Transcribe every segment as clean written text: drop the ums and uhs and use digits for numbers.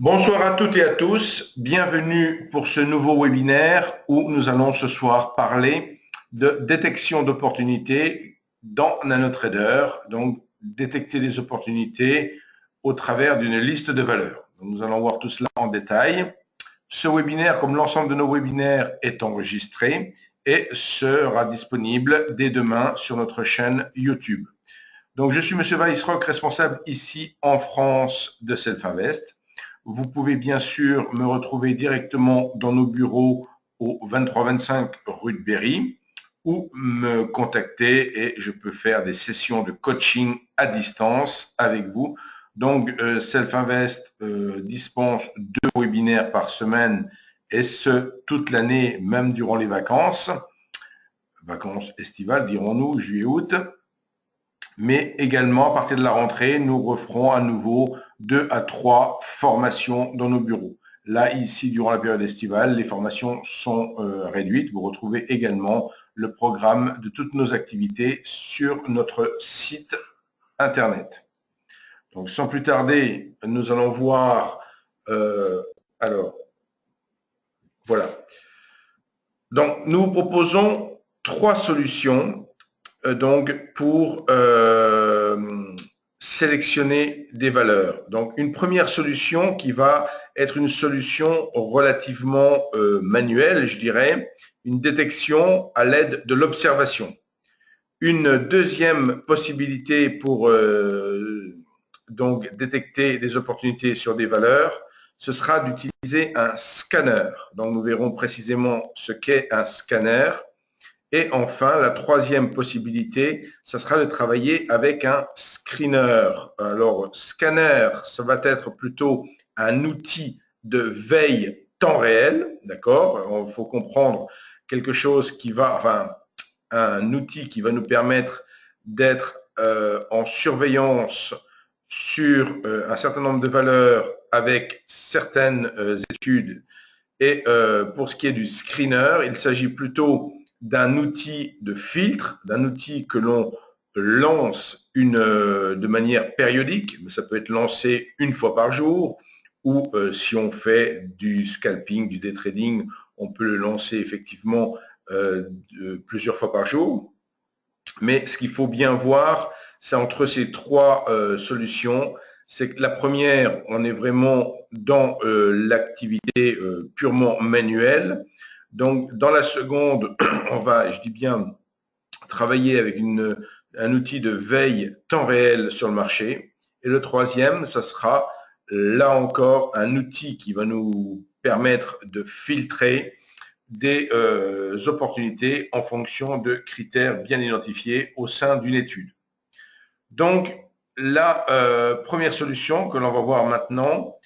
Bonsoir à toutes et à tous, bienvenue pour ce nouveau webinaire où nous allons ce soir parler de détection d'opportunités dans NanoTrader, donc détecter les opportunités au travers d'une liste de valeurs. Donc, nous allons voir tout cela en détail. Ce webinaire, comme l'ensemble de nos webinaires, est enregistré et sera disponible dès demain sur notre chaîne YouTube. Donc, je suis M. Weissrock, responsable ici en France de Self-Invest. Vous pouvez bien sûr me retrouver directement dans nos bureaux au 2325 rue de Berry ou me contacter et je peux faire des sessions de coaching à distance avec vous. Donc, Self-Invest dispense 2 webinaires par semaine et ce, toute l'année, même durant les vacances estivales, dirons-nous, juillet-août. Mais également, à partir de la rentrée, nous referons à nouveau 2 à 3 formations dans nos bureaux. Là, ici, durant la période estivale, les formations sont réduites. Vous retrouvez également le programme de toutes nos activités sur notre site Internet. Donc, sans plus tarder, nous allons voir... alors, voilà. Donc, nous vous proposons 3 solutions donc pour sélectionner des valeurs. Donc, une première solution qui va être une solution relativement manuelle, je dirais, une détection à l'aide de l'observation. Une deuxième possibilité pour donc détecter des opportunités sur des valeurs, ce sera d'utiliser un scanner. Donc, nous verrons précisément ce qu'est un scanner. Et enfin, la troisième possibilité, ça sera de travailler avec un screener. Alors, scanner, ça va être plutôt un outil de veille temps réel, d'accord? Il faut comprendre quelque chose qui va, enfin, un outil qui va nous permettre d'être en surveillance sur un certain nombre de valeurs avec certaines études. Et pour ce qui est du screener, il s'agit plutôt d'un outil de filtre, d'un outil que l'on lance de manière périodique, mais ça peut être lancé une fois par jour, ou si on fait du scalping, du day trading, on peut le lancer effectivement plusieurs fois par jour. Mais ce qu'il faut bien voir, c'est entre ces 3 solutions, c'est que la première, on est vraiment dans l'activité purement manuelle. Donc, dans la seconde, on va, je dis bien, travailler avec un outil de veille temps réel sur le marché. Et le troisième, ça sera là encore un outil qui va nous permettre de filtrer des opportunités en fonction de critères bien identifiés au sein d'une étude. Donc, la première solution que l'on va voir maintenant,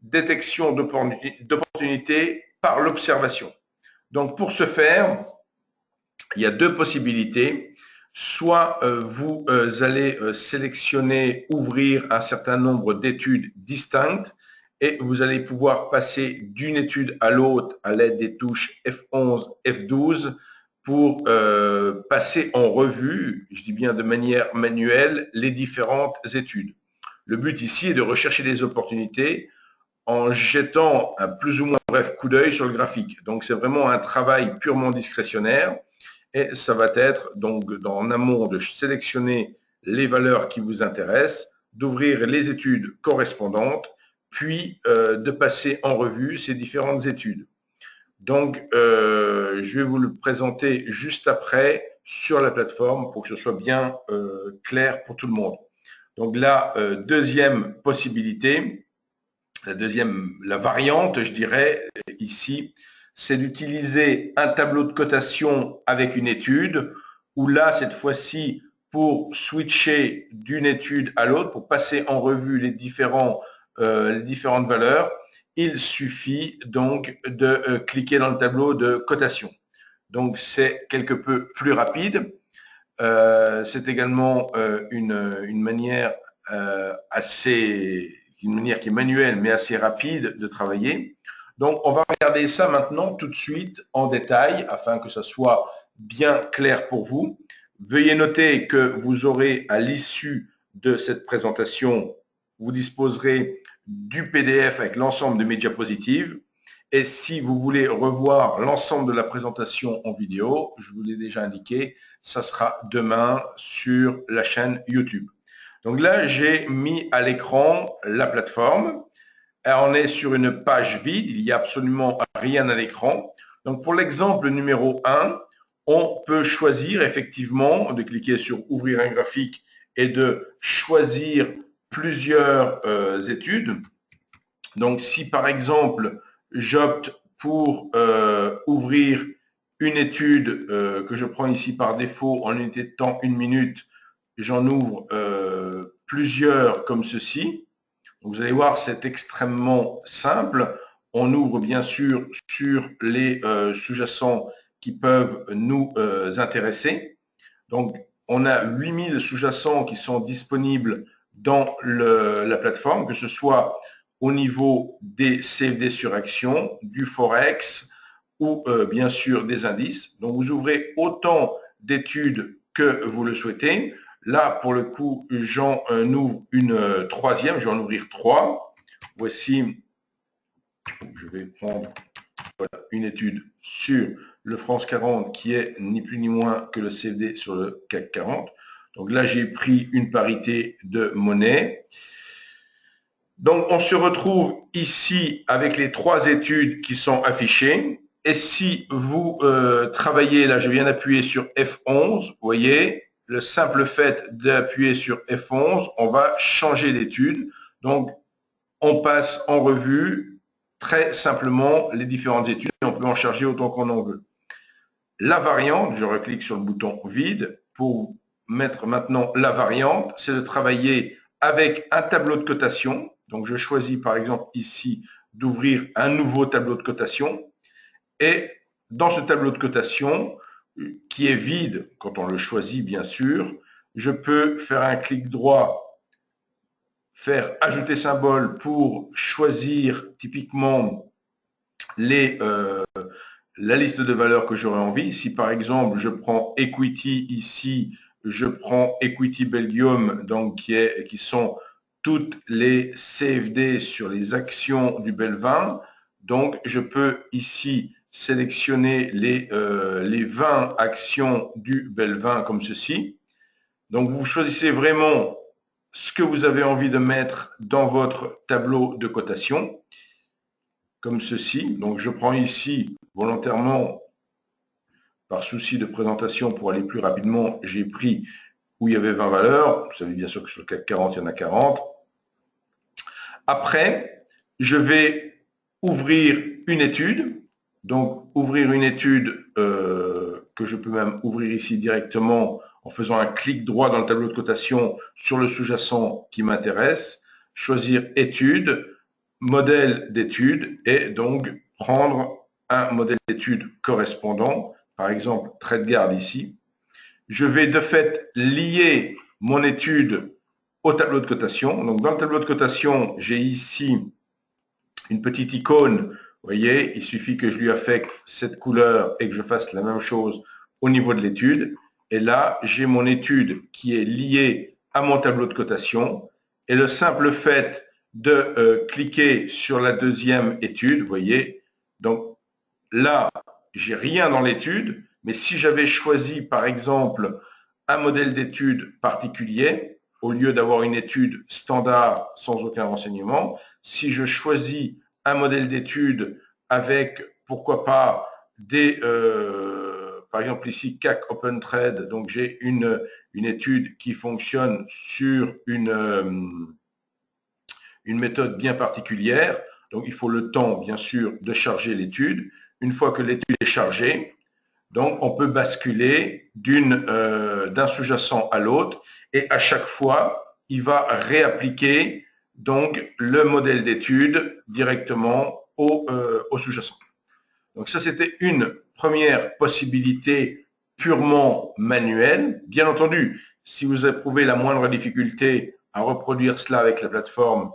détection d'opportunités par l'observation. Donc, pour ce faire, il y a 2 possibilités. Soit vous allez sélectionner, ouvrir un certain nombre d'études distinctes et vous allez pouvoir passer d'une étude à l'autre à l'aide des touches F11, F12 pour passer en revue, je dis bien de manière manuelle, les différentes études. Le but ici est de rechercher des opportunités en jetant un plus ou moins bref coup d'œil sur le graphique. Donc, c'est vraiment un travail purement discrétionnaire et ça va être donc en amont de sélectionner les valeurs qui vous intéressent, d'ouvrir les études correspondantes, puis de passer en revue ces différentes études. Donc, je vais vous le présenter juste après sur la plateforme pour que ce soit bien clair pour tout le monde. Donc, la deuxième possibilité, la variante, je dirais, ici, c'est d'utiliser un tableau de cotation avec une étude, où là, cette fois-ci, pour switcher d'une étude à l'autre, pour passer en revue les différentes valeurs, il suffit donc de cliquer dans le tableau de cotation. Donc, c'est quelque peu plus rapide. C'est également une manière une manière qui est manuelle mais assez rapide de travailler. Donc, on va regarder ça maintenant tout de suite en détail afin que ça soit bien clair pour vous. Veuillez noter que vous aurez à l'issue de cette présentation, vous disposerez du PDF avec l'ensemble des diapositives. Et si vous voulez revoir l'ensemble de la présentation en vidéo, je vous l'ai déjà indiqué, ça sera demain sur la chaîne YouTube. Donc là, j'ai mis à l'écran la plateforme. On est sur une page vide, il n'y a absolument rien à l'écran. Donc pour l'exemple numéro 1, on peut choisir effectivement de cliquer sur ouvrir un graphique et de choisir plusieurs études. Donc si par exemple j'opte pour ouvrir une étude que je prends ici par défaut en unité de temps 1 minute, j'en ouvre plusieurs comme ceci. Donc, vous allez voir, c'est extrêmement simple. On ouvre bien sûr sur les sous-jacents qui peuvent nous intéresser. Donc, on a 8000 sous-jacents qui sont disponibles dans la plateforme, que ce soit au niveau des CFD sur action, du Forex ou bien sûr des indices. Donc, vous ouvrez autant d'études que vous le souhaitez. Là, pour le coup, j'en ouvre une troisième, je vais en ouvrir 3. Voici, je vais prendre voilà, une étude sur le France 40 qui est ni plus ni moins que le CFD sur le CAC 40. Donc là, j'ai pris une parité de monnaie. Donc, on se retrouve ici avec les 3 études qui sont affichées. Et si vous travaillez, là, je viens d'appuyer sur F11, vous voyez, le simple fait d'appuyer sur F11, on va changer d'étude. Donc, on passe en revue très simplement les différentes études et on peut en charger autant qu'on en veut. La variante, je reclique sur le bouton vide pour mettre maintenant la variante, c'est de travailler avec un tableau de cotation. Donc, je choisis par exemple ici d'ouvrir un nouveau tableau de cotation. Et dans ce tableau de cotation, qui est vide quand on le choisit bien sûr, je peux faire un clic droit, faire ajouter symbole pour choisir typiquement la liste de valeurs que j'aurais envie. Si par exemple je prends Equity ici, je prends Equity Belgium, donc qui sont toutes les CFD sur les actions du Belvin. Donc je peux ici sélectionner les 20 actions du Belvin comme ceci. Donc vous choisissez vraiment ce que vous avez envie de mettre dans votre tableau de cotation, comme ceci. Donc je prends ici volontairement, par souci de présentation pour aller plus rapidement, j'ai pris où il y avait 20 valeurs. Vous savez bien sûr que sur le CAC 40, il y en a 40. Après, je vais ouvrir une étude. Donc, ouvrir une étude que je peux même ouvrir ici directement en faisant un clic droit dans le tableau de cotation sur le sous-jacent qui m'intéresse. Choisir étude, modèle d'étude et donc prendre un modèle d'étude correspondant. Par exemple, TradeGuard ici. Je vais de fait lier mon étude au tableau de cotation. Donc, dans le tableau de cotation, j'ai ici une petite icône. Vous voyez, il suffit que je lui affecte cette couleur et que je fasse la même chose au niveau de l'étude. Et là, j'ai mon étude qui est liée à mon tableau de cotation. Et le simple fait de cliquer sur la deuxième étude, vous voyez, donc là, j'ai rien dans l'étude, mais si j'avais choisi, par exemple, un modèle d'étude particulier, au lieu d'avoir une étude standard sans aucun renseignement, si je choisis un modèle d'étude avec, pourquoi pas, par exemple ici, CAC Open Trade, donc j'ai une étude qui fonctionne sur une méthode bien particulière. Donc, il faut le temps, bien sûr, de charger l'étude. Une fois que l'étude est chargée, donc on peut basculer d'un sous-jacent à l'autre et à chaque fois, il va réappliquer donc le modèle d'étude directement au sous-jacent. Donc ça, c'était une première possibilité purement manuelle. Bien entendu, si vous éprouvez la moindre difficulté à reproduire cela avec la plateforme,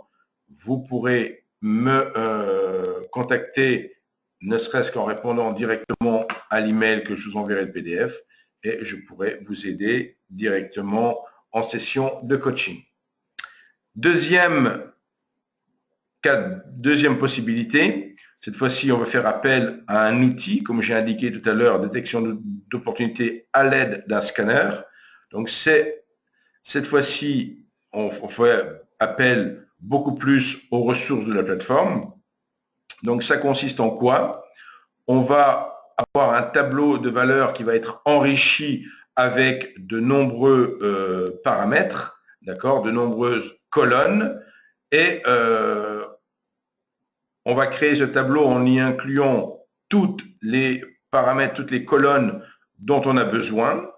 vous pourrez me contacter, ne serait-ce qu'en répondant directement à l'email que je vous enverrai le PDF, et je pourrai vous aider directement en session de coaching. Deuxième Deuxième possibilité, cette fois-ci, on va faire appel à un outil, comme j'ai indiqué tout à l'heure, détection d'opportunités à l'aide d'un scanner. Donc, cette fois-ci, on fait appel beaucoup plus aux ressources de la plateforme. Donc, ça consiste en quoi? On va avoir un tableau de valeurs qui va être enrichi avec de nombreux paramètres, d'accord, de nombreuses colonnes, et on va créer ce tableau en y incluant toutes les paramètres, toutes les colonnes dont on a besoin.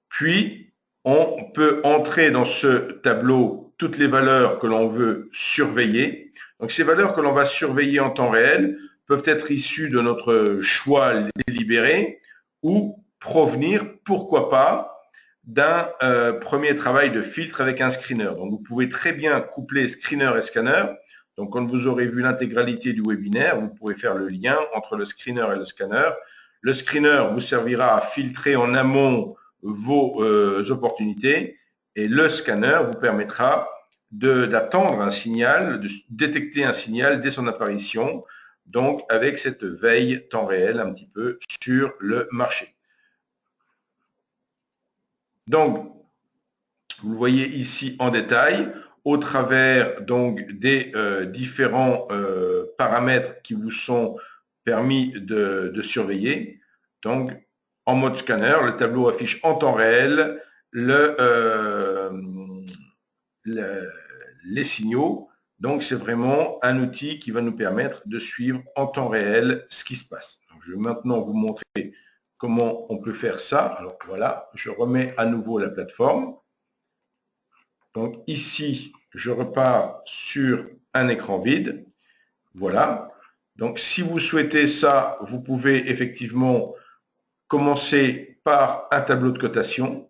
Puis, on peut entrer dans ce tableau toutes les valeurs que l'on veut surveiller. Donc, ces valeurs que l'on va surveiller en temps réel peuvent être issues de notre choix délibéré ou provenir, pourquoi pas, d'un premier travail de filtre avec un screener. Donc, vous pouvez très bien coupler screener et scanner. Donc, quand vous aurez vu l'intégralité du webinaire, vous pourrez faire le lien entre le screener et le scanner. Le screener vous servira à filtrer en amont vos opportunités et le scanner vous permettra d'attendre un signal, de détecter un signal dès son apparition, donc avec cette veille temps réel un petit peu sur le marché. Donc, vous le voyez ici en détail, au travers donc des différents paramètres qui vous sont permis de surveiller. Donc, en mode scanner, le tableau affiche en temps réel les signaux. Donc, c'est vraiment un outil qui va nous permettre de suivre en temps réel ce qui se passe. Donc, je vais maintenant vous montrer comment on peut faire ça. Alors, voilà, je remets à nouveau la plateforme. Donc, ici, je repars sur un écran vide. Voilà. Donc, si vous souhaitez ça, vous pouvez effectivement commencer par un tableau de cotation.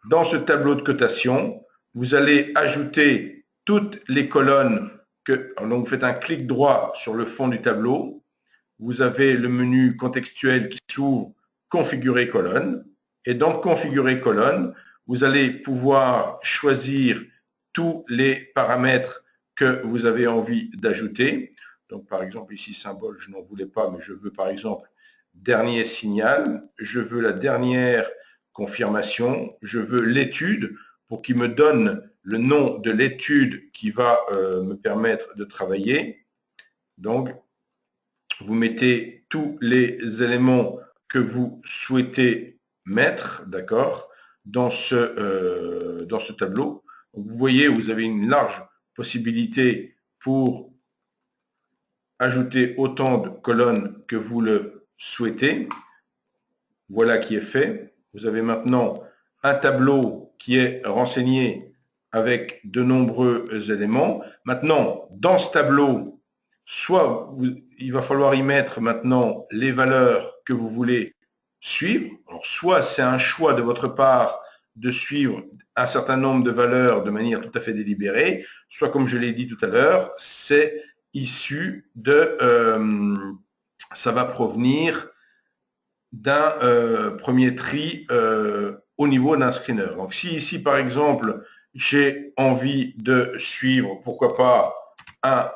Dans ce tableau de cotation, vous allez ajouter toutes les colonnes que, donc vous faites un clic droit sur le fond du tableau. Vous avez le menu contextuel qui s'ouvre, configurer colonne. Et dans configurer colonne, vous allez pouvoir choisir tous les paramètres que vous avez envie d'ajouter. Donc, par exemple, ici, symbole, je n'en voulais pas, mais je veux, par exemple, dernier signal. Je veux la dernière confirmation. Je veux l'étude pour qu'il me donne le nom de l'étude qui va me permettre de travailler. Donc, vous mettez tous les éléments que vous souhaitez mettre, d'accord, dans ce tableau. Donc, vous voyez, vous avez une large possibilité pour ajouter autant de colonnes que vous le souhaitez. Voilà qui est fait. Vous avez maintenant un tableau qui est renseigné avec de nombreux éléments. Maintenant, dans ce tableau, soit il va falloir y mettre maintenant les valeurs que vous voulez suivre. Alors, soit c'est un choix de votre part de suivre un certain nombre de valeurs de manière tout à fait délibérée, soit comme je l'ai dit tout à l'heure, c'est issu de, ça va provenir d'un premier tri au niveau d'un screener. Donc si ici par exemple j'ai envie de suivre, pourquoi pas, un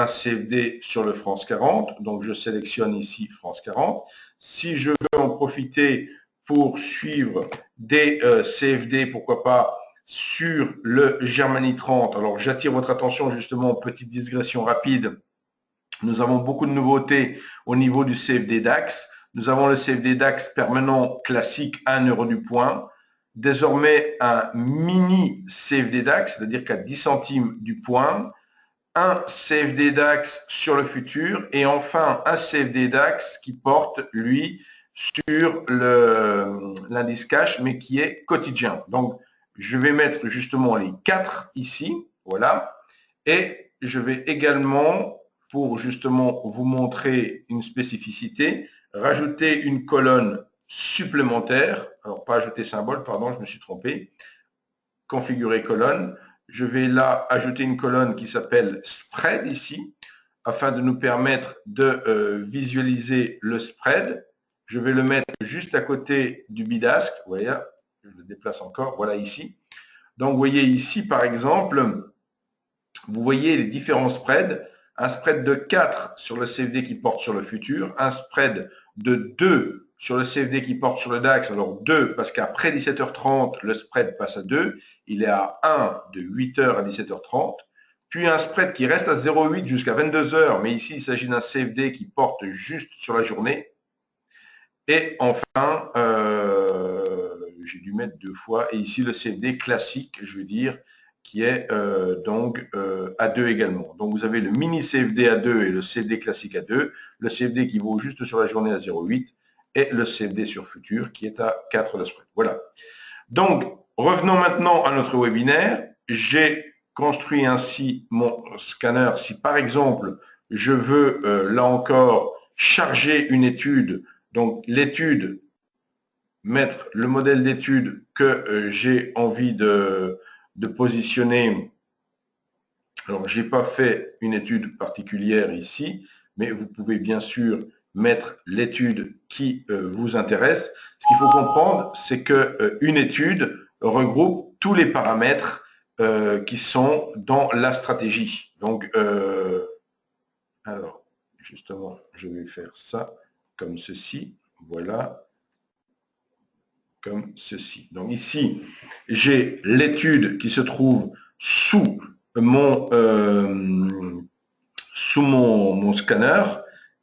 CFD sur le France 40, donc je sélectionne ici France 40. Si je veux en profiter pour suivre des CFD, pourquoi pas, sur le Germany 30, alors j'attire votre attention justement, petite digression rapide, nous avons beaucoup de nouveautés au niveau du CFD DAX. Nous avons le CFD DAX permanent classique à 1 € du point. Désormais, un mini CFD DAX, c'est-à-dire qu'à 10 centimes du point. Un CFD DAX sur le futur. Et enfin, un CFD DAX qui porte, lui, sur l'indice cash, mais qui est quotidien. Donc, je vais mettre justement les 4 ici. Voilà. Et je vais également, pour justement vous montrer une spécificité, rajouter une colonne supplémentaire. Alors, pas ajouter symbole, pardon, je me suis trompé. Configurer colonne. Je vais là ajouter une colonne qui s'appelle spread ici, afin de nous permettre de visualiser le spread. Je vais le mettre juste à côté du bid-ask. Vous voyez, je le déplace encore, voilà ici. Donc, vous voyez ici, par exemple, vous voyez les différents spreads. Un spread de 4 sur le CFD qui porte sur le futur, un spread de 2 sur le CFD qui porte sur le DAX. Alors 2 parce qu'après 17h30, le spread passe à 2. Il est à 1 de 8h à 17h30. Puis un spread qui reste à 0,8 jusqu'à 22h. Mais ici, il s'agit d'un CFD qui porte juste sur la journée. Et enfin, j'ai dû mettre 2 fois. Et ici, le CFD classique, je veux dire, qui est donc A2 également. Donc, vous avez le mini CFD A2 et le CFD classique A2. Le CFD qui vaut juste sur la journée à 0,8 et le CFD sur futur qui est à 4 de spread. Voilà. Donc, revenons maintenant à notre webinaire. J'ai construit ainsi mon scanner. Si par exemple, je veux, là encore, charger une étude, donc l'étude, mettre le modèle d'étude que j'ai envie de positionner. Alors, je n'ai pas fait une étude particulière ici, mais vous pouvez bien sûr mettre l'étude qui vous intéresse. Ce qu'il faut comprendre, c'est qu'une étude regroupe tous les paramètres qui sont dans la stratégie. Donc, alors, justement, je vais faire ça comme ceci. Voilà. Comme ceci. Donc ici, j'ai l'étude qui se trouve sous mon scanner.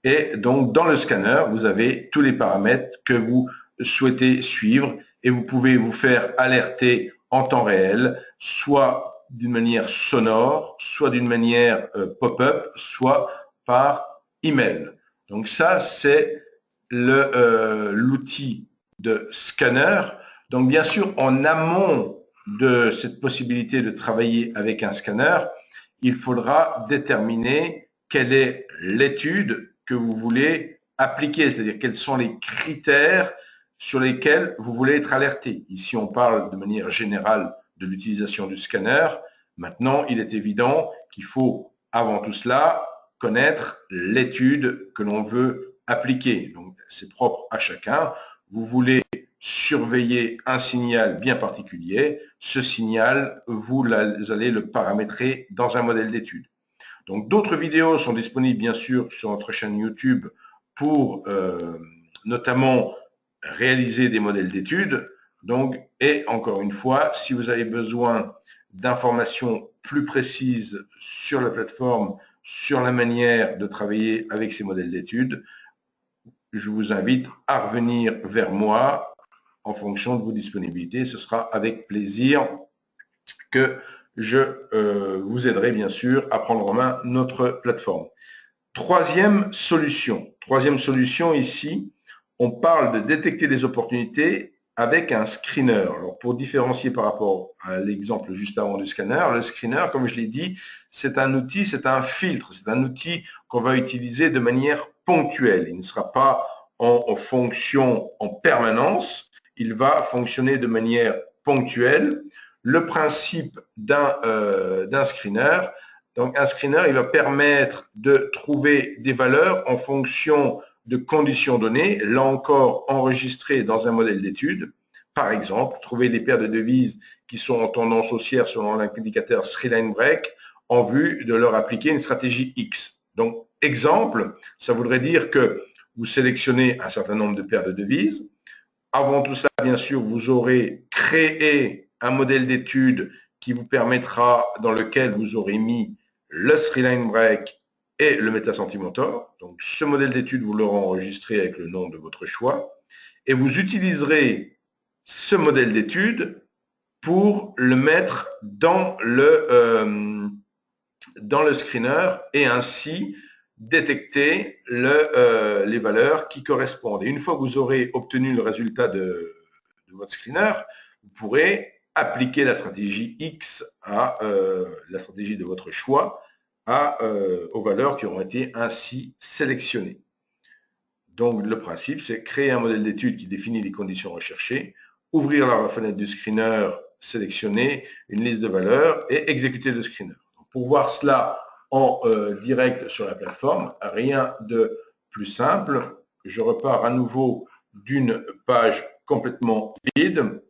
Et donc, dans le scanner, vous avez tous les paramètres que vous souhaitez suivre et vous pouvez vous faire alerter en temps réel, soit d'une manière sonore, soit d'une manière pop-up, soit par email. Donc ça, c'est l'outil de scanner. Donc, bien sûr, en amont de cette possibilité de travailler avec un scanner, il faudra déterminer quelle est l'étude que vous voulez appliquer, c'est-à-dire quels sont les critères sur lesquels vous voulez être alerté. Ici, on parle de manière générale de l'utilisation du scanner. Maintenant, il est évident qu'il faut, avant tout cela, connaître l'étude que l'on veut appliquer. Donc, c'est propre à chacun. Vous voulez surveiller un signal bien particulier. Ce signal, vous allez le paramétrer dans un modèle d'étude. Donc, d'autres vidéos sont disponibles, bien sûr, sur notre chaîne YouTube pour notamment réaliser des modèles d'études. Donc, et encore une fois, si vous avez besoin d'informations plus précises sur la plateforme, sur la manière de travailler avec ces modèles d'études, je vous invite à revenir vers moi en fonction de vos disponibilités. Ce sera avec plaisir que je vous aiderai bien sûr à prendre en main notre plateforme. Troisième solution ici, on parle de détecter des opportunités avec un screener. Alors pour différencier par rapport à l'exemple juste avant du scanner, le screener, comme je l'ai dit, c'est un outil, c'est un filtre, c'est un outil qu'on va utiliser de manière ponctuelle. Il ne sera pas en fonction en permanence, il va fonctionner de manière ponctuelle. Le principe d'un screener, donc un screener, il va permettre de trouver des valeurs en fonction de conditions données, là encore enregistrées dans un modèle d'étude. Par exemple, trouver des paires de devises qui sont en tendance haussière selon l'indicateur Sreeline Break en vue de leur appliquer une stratégie X. Donc, exemple, ça voudrait dire que vous sélectionnez un certain nombre de paires de devises. Avant tout ça, bien sûr, vous aurez créé un modèle d'étude qui vous permettra, dans lequel vous aurez mis le Sreeline Break et le Meta-Sentiment-Tor. Donc, ce modèle d'étude, vous l'aurez enregistré avec le nom de votre choix. Et vous utiliserez ce modèle d'étude pour le mettre dans le screener et ainsi détecter les valeurs qui correspondent. Et une fois que vous aurez obtenu le résultat de votre screener, vous pourrez appliquer la stratégie X à la stratégie de votre choix aux valeurs qui auront été ainsi sélectionnées. Donc, le principe, c'est créer un modèle d'étude qui définit les conditions recherchées, ouvrir la fenêtre du screener, sélectionner une liste de valeurs et exécuter le screener. Donc, pour voir cela en direct sur la plateforme, rien de plus simple. Je repars à nouveau d'une page complètement vide.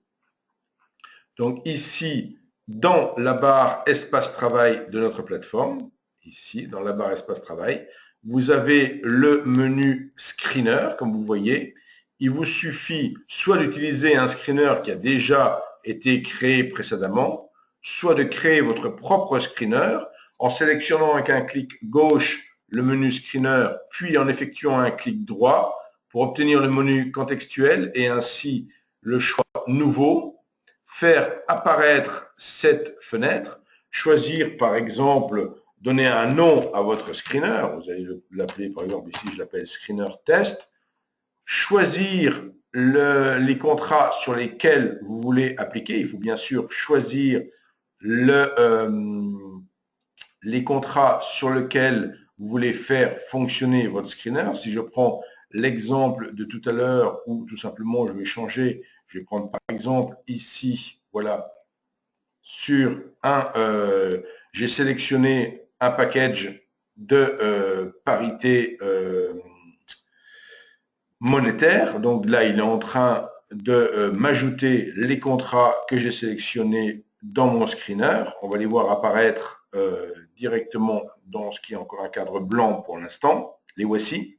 Donc ici, dans la barre espace travail de notre plateforme, ici, dans la barre espace travail, vous avez le menu screener, comme vous voyez. Il vous suffit soit d'utiliser un screener qui a déjà été créé précédemment, soit de créer votre propre screener en sélectionnant avec un clic gauche le menu screener, puis en effectuant un clic droit pour obtenir le menu contextuel et ainsi le choix nouveau, faire apparaître cette fenêtre, choisir par exemple, donner un nom à votre screener, vous allez l'appeler par exemple ici, je l'appelle screener test, choisir les contrats sur lesquels vous voulez appliquer, il faut bien sûr choisir les contrats sur lesquels vous voulez faire fonctionner votre screener. Si je prends l'exemple de tout à l'heure, ou tout simplement je vais changer, je vais prendre par exemple ici, voilà, sur j'ai sélectionné un package de parité monétaire. Donc là, il est en train de m'ajouter les contrats que j'ai sélectionnés dans mon screener. On va les voir apparaître directement dans ce qui est encore un cadre blanc pour l'instant. Les voici.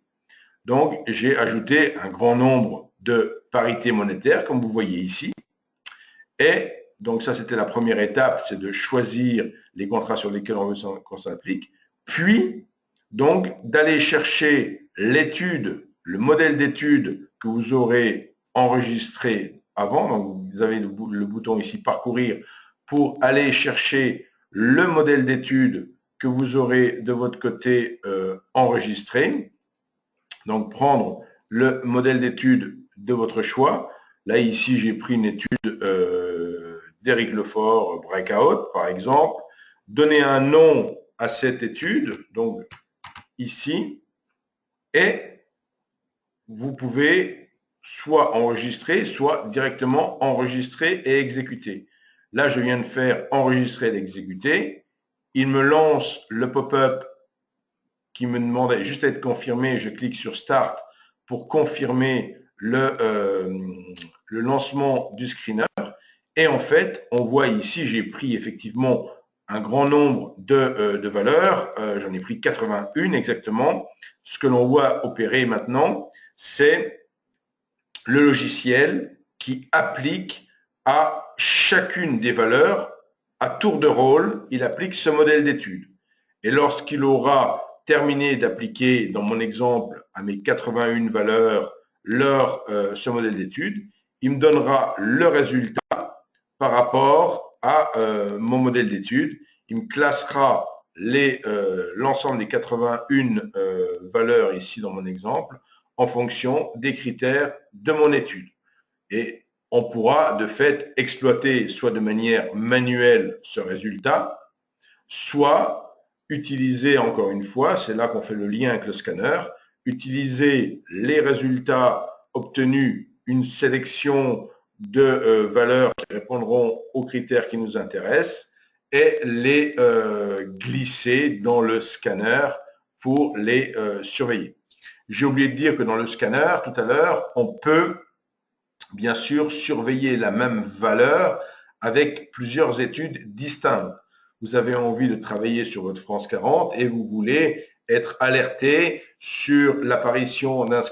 Donc, j'ai ajouté un grand nombre de parités monétaires, comme vous voyez ici. Et donc, ça, c'était la première étape, c'est de choisir les contrats sur lesquels on veut qu'on s'applique. Puis, donc, d'aller chercher l'étude, le modèle d'étude que vous aurez enregistré avant. Donc, vous avez le bouton ici « Parcourir » pour aller chercher le modèle d'étude que vous aurez de votre côté enregistré. Donc, prendre le modèle d'étude de votre choix. Là, ici, j'ai pris une étude d'Éric Lefort, Breakout, par exemple. Donner un nom à cette étude, donc ici, et vous pouvez soit enregistrer, soit directement enregistrer et exécuter. Là, je viens de faire enregistrer et exécuter. Il me lance le pop-up qui me demandait juste à être confirmé. Je clique sur Start pour confirmer le lancement du screener. Et en fait, on voit ici, j'ai pris effectivement un grand nombre de valeurs. J'en ai pris 81 exactement. Ce que l'on voit opérer maintenant, c'est le logiciel qui applique à chacune des valeurs, à tour de rôle, il applique ce modèle d'étude. Et lorsqu'il aura terminé d'appliquer, dans mon exemple, à mes 81 valeurs, ce modèle d'étude, il me donnera le résultat par rapport à mon modèle d'étude. Il me classera l'ensemble des 81 valeurs ici dans mon exemple en fonction des critères de mon étude. Et on pourra de fait exploiter soit de manière manuelle ce résultat, soit utiliser encore une fois, c'est là qu'on fait le lien avec le scanner, utiliser les résultats obtenus, une sélection de valeurs qui répondront aux critères qui nous intéressent et les glisser dans le scanner pour les surveiller. J'ai oublié de dire que dans le scanner, tout à l'heure, on peut bien sûr surveiller la même valeur avec plusieurs études distinctes. Vous avez envie de travailler sur votre France 40 et vous voulez être alerté sur l'apparition d'un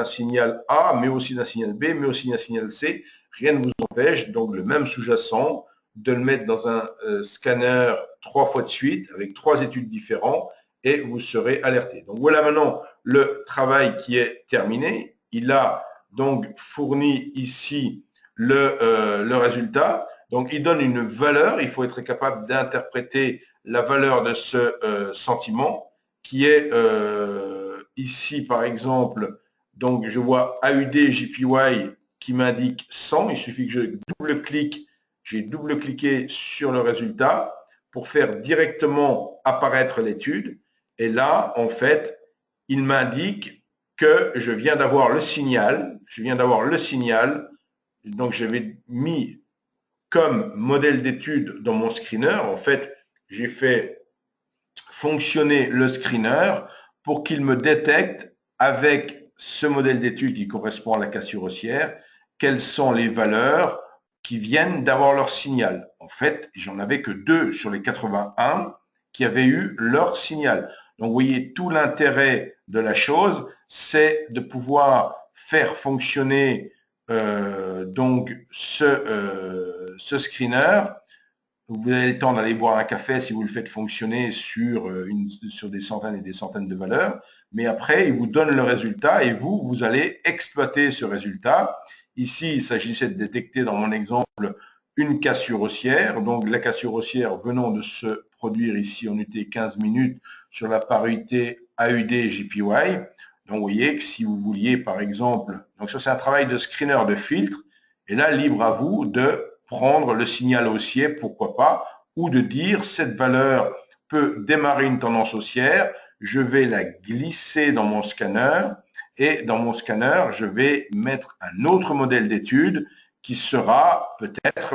signal A, mais aussi d'un signal B, mais aussi d'un signal C. Rien ne vous empêche, donc le même sous-jacent, de le mettre dans un scanner 3 fois de suite avec 3 études différentes et vous serez alerté. Donc voilà maintenant le travail qui est terminé. Il a donc fournit ici le résultat. Donc il donne une valeur, il faut être capable d'interpréter la valeur de ce sentiment qui est ici par exemple, donc je vois AUD JPY qui m'indique 100, il suffit que je double-clique, j'ai double-cliqué sur le résultat pour faire directement apparaître l'étude et là en fait il m'indique que je viens d'avoir le signal, donc j'avais mis comme modèle d'étude dans mon screener, en fait, j'ai fait fonctionner le screener pour qu'il me détecte avec ce modèle d'étude qui correspond à la cassure haussière, quelles sont les valeurs qui viennent d'avoir leur signal. En fait, j'en avais que 2 sur les 81 qui avaient eu leur signal. Donc, vous voyez, tout l'intérêt de la chose, c'est de pouvoir faire fonctionner donc ce screener. Vous avez le temps d'aller boire un café si vous le faites fonctionner sur des centaines et des centaines de valeurs. Mais après, il vous donne le résultat et vous allez exploiter ce résultat. Ici, il s'agissait de détecter, dans mon exemple, une cassure haussière. Donc, la cassure haussière venant de se produire ici en UT 15 minutes sur la parité AUD-JPY. Donc, vous voyez que si vous vouliez, par exemple, donc ça, c'est un travail de screener de filtre. Et là, libre à vous de prendre le signal haussier, pourquoi pas, ou de dire cette valeur peut démarrer une tendance haussière, je vais la glisser dans mon scanner et dans mon scanner, je vais mettre un autre modèle d'étude qui sera peut-être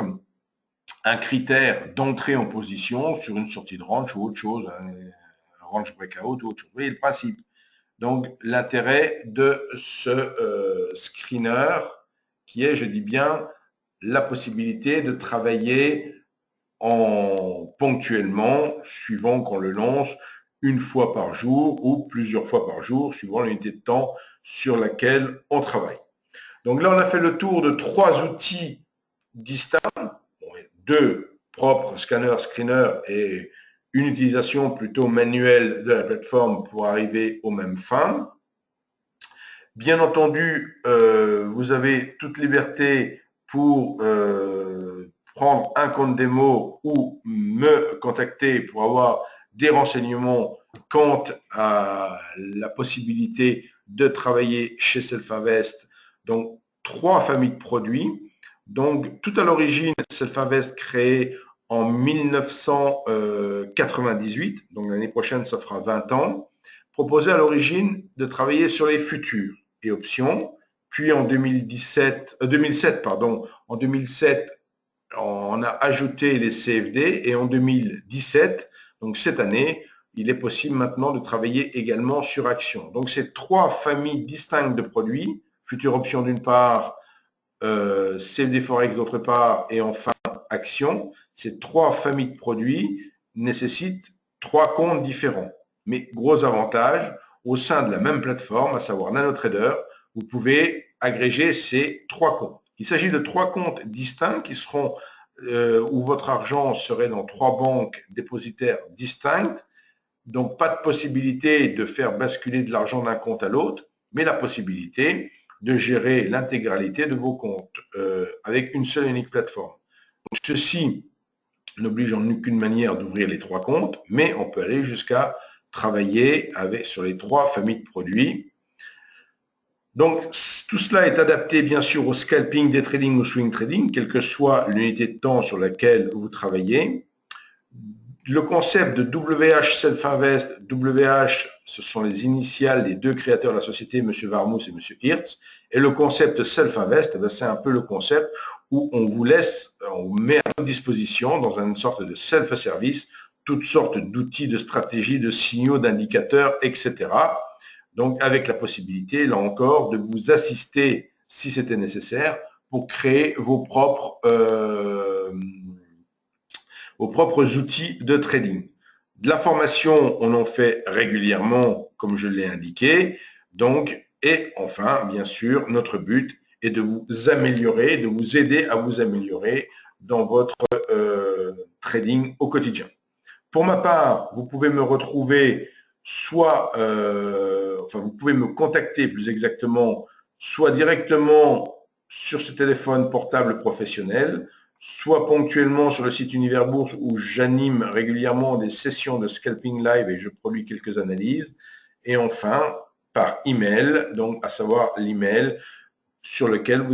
un critère d'entrée en position sur une sortie de range ou autre chose, un range breakout ou autre chose. Vous voyez le principe. Donc, l'intérêt de ce screener qui est, je dis bien, la possibilité de travailler ponctuellement, suivant qu'on le lance, une fois par jour ou plusieurs fois par jour, suivant l'unité de temps sur laquelle on travaille. Donc là, on a fait le tour de 3 outils distincts, 2 propres, scanner, screener, et une utilisation plutôt manuelle de la plateforme pour arriver aux mêmes fins. Bien entendu, vous avez toute liberté pour prendre un compte démo ou me contacter pour avoir des renseignements quant à la possibilité de travailler chez Self-Invest. Donc, 3 familles de produits. Donc, tout à l'origine, Self-Invest créé en 1998, donc l'année prochaine, ça fera 20 ans, proposait à l'origine de travailler sur les futurs et options. Puis en 2007, en 2007, on a ajouté les CFD et en 2017, donc cette année, il est possible maintenant de travailler également sur actions. Donc, c'est 3 familles distinctes de produits, futures options d'une part, CFD Forex d'autre part et enfin actions. Ces 3 familles de produits nécessitent 3 comptes différents. Mais gros avantage, au sein de la même plateforme, à savoir NanoTrader, vous pouvez agréger ces 3 comptes. Il s'agit de 3 comptes distincts qui seront où votre argent serait dans 3 banques dépositaires distinctes. Donc, pas de possibilité de faire basculer de l'argent d'un compte à l'autre, mais la possibilité de gérer l'intégralité de vos comptes avec une seule et unique plateforme. Donc, ceci n'oblige en aucune manière d'ouvrir les 3 comptes, mais on peut aller jusqu'à travailler sur les 3 familles de produits. Donc, tout cela est adapté bien sûr au scalping, day trading ou swing trading, quelle que soit l'unité de temps sur laquelle vous travaillez. Le concept de WH Self-Invest, WH, ce sont les initiales des 2 créateurs de la société, M. Varmouth et M. Hirtz. Et le concept Self-Invest, c'est un peu le concept où on vous laisse, on met à votre disposition, dans une sorte de self-service, toutes sortes d'outils, de stratégies, de signaux, d'indicateurs, etc. Donc, avec la possibilité, là encore, de vous assister, si c'était nécessaire, pour créer vos propres outils de trading. De la formation, on en fait régulièrement, comme je l'ai indiqué. Donc, et enfin, bien sûr, notre but est de vous améliorer, de vous aider à vous améliorer dans votre trading au quotidien. Pour ma part, vous pouvez me retrouver soit, vous pouvez me contacter plus exactement, soit directement sur ce téléphone portable professionnel, soit ponctuellement sur le site Univers Bourse où j'anime régulièrement des sessions de scalping live et je produis quelques analyses. Et enfin, par email, donc à savoir l'email sur lequel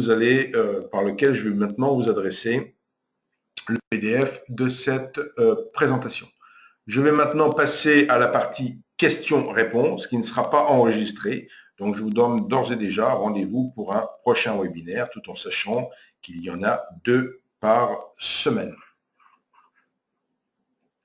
par lequel je vais maintenant vous adresser le PDF de cette présentation. Je vais maintenant passer à la partie questions-réponses qui ne sera pas enregistrée. Donc, je vous donne d'ores et déjà rendez-vous pour un prochain webinaire tout en sachant qu'il y en a 2 par semaine.